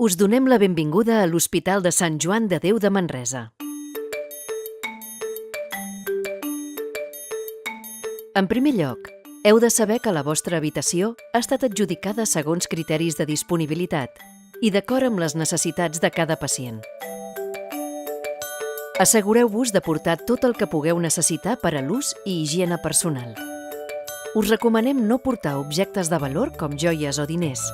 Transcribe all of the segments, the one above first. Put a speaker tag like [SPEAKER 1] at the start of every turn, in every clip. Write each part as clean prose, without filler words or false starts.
[SPEAKER 1] Us donem la benvinguda a l'Hospital de Sant Joan de Déu de Manresa. En primer lloc, heu de saber que la vostra habitació ha estat adjudicada segons criteris de disponibilitat i d'acord amb les necessitats de cada pacient. Assegureu-vos de portar tot el que pugueu necessitar per a l'ús i higiene personal. Us recomanem no portar objectes de valor com joies o diners.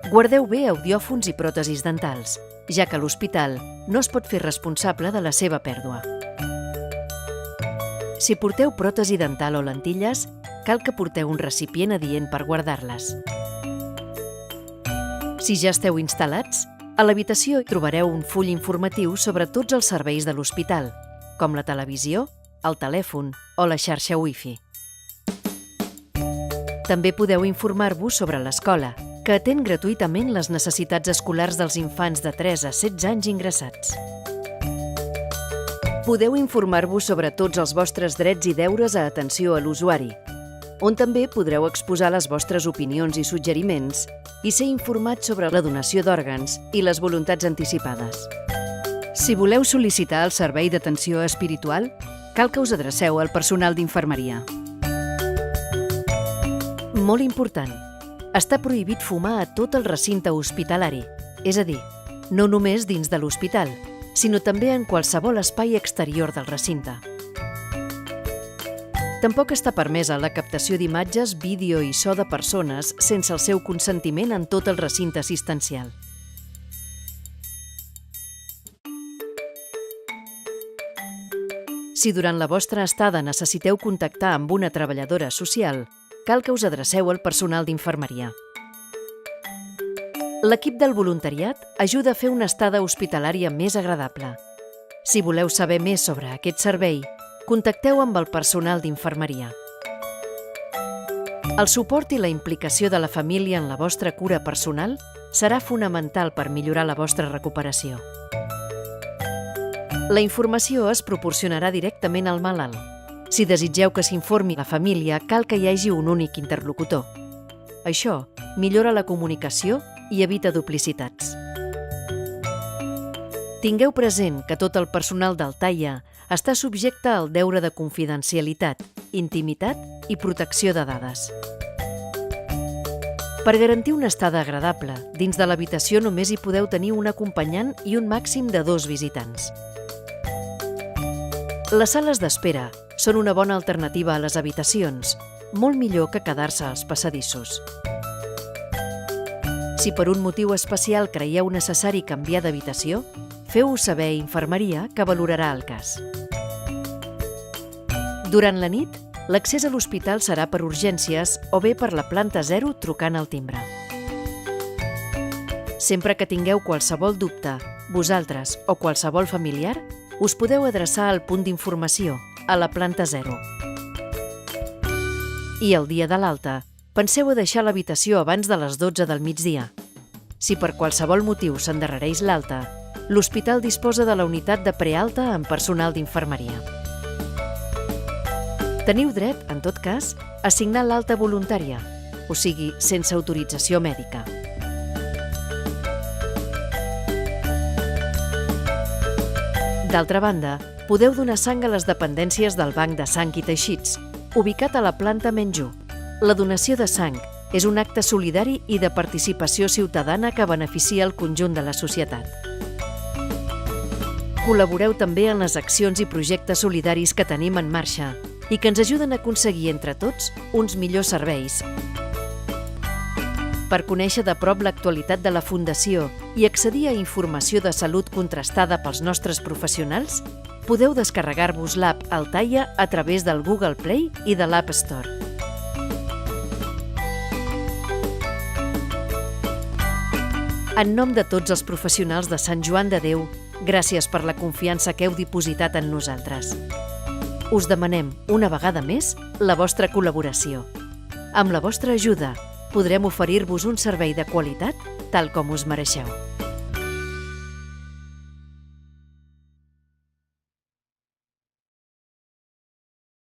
[SPEAKER 1] Guardeu bé audiòfons i pròtesis dentals, ja que l'hospital no es pot fer responsable de la seva pèrdua. Si porteu pròtesi dental o lentilles, cal que porteu un recipient adient per guardar-les. Si ja esteu instal·lats, a l'habitació hi trobareu un full informatiu sobre tots els serveis de l'hospital, com la televisió, el telèfon o la xarxa Wi-Fi. També podeu informar-vos sobre l'escola, que atén gratuïtament les necessitats escolars dels infants de 3 a 16 anys ingressats. Podeu informar-vos sobre tots els vostres drets i deures a atenció a l'usuari, on també podreu exposar les vostres opinions i suggeriments i ser informats sobre la donació d'òrgans i les voluntats anticipades. Si voleu sol·licitar el servei d'atenció espiritual, cal que us adreceu al personal d'infermeria. Molt important, està prohibit fumar a tot el recinte hospitalari, és a dir, no només dins de l'hospital, sinó també en qualsevol espai exterior del recinte. Tampoc està permesa la captació d'imatges, vídeo i so de persones sense el seu consentiment en tot el recinte assistencial. Si durant la vostra estada necessiteu contactar amb una treballadora social, cal que us adreceu al personal d'infermeria. L'equip del voluntariat ajuda a fer una estada hospitalària més agradable. Si voleu saber més sobre aquest servei, contacteu amb el personal d'infermeria. El suport i la implicació de la família en la vostra cura personal serà fonamental per millorar la vostra recuperació. La informació es proporcionarà directament al malalt. Si desitgeu que s'informi la família, cal que hi hagi un únic interlocutor. Això millora la comunicació i evita duplicitats. Tingueu present que tot el personal del TAIA està subjecte al deure de confidencialitat, intimitat i protecció de dades. Per garantir una estada agradable, dins de l'habitació només hi podeu tenir un acompanyant i un màxim de 2 visitants. Les sales d'espera són una bona alternativa a les habitacions, molt millor que quedar-se als passadissos. Si per un motiu especial creieu necessari canviar d'habitació, feu-ho saber a infermeria, que valorarà el cas. Durant la nit, l'accés a l'hospital serà per urgències o bé per la planta 0 trucant al timbre. Sempre que tingueu qualsevol dubte, vosaltres o qualsevol familiar, us podeu adreçar al punt d'informació, a la planta 0. I el dia de l'alta, penseu a deixar l'habitació abans de les 12 del migdia. Si per qualsevol motiu s'endarrereix l'alta, l'hospital disposa de la unitat de prealta amb personal d'infermeria. Teniu dret, en tot cas, a signar l'alta voluntària, o sigui, sense autorització mèdica. D'altra banda, podeu donar sang a les dependències del Banc de Sang i Teixits, ubicat a la planta -1. La donació de sang és un acte solidari i de participació ciutadana que beneficia el conjunt de la societat. Col·laboreu també en les accions i projectes solidaris que tenim en marxa i que ens ajuden a aconseguir entre tots uns millors serveis. Per conèixer de prop l'actualitat de la Fundació i accedir a informació de salut contrastada pels nostres professionals, podeu descarregar-vos l'app Altaia a través del Google Play i de l'App Store. En nom de tots els professionals de Sant Joan de Déu, gràcies per la confiança que heu dipositat en nosaltres. Us demanem, una vegada més, la vostra col·laboració. Amb la vostra ajuda, podrem oferir-vos un servei de qualitat tal com us mereixeu.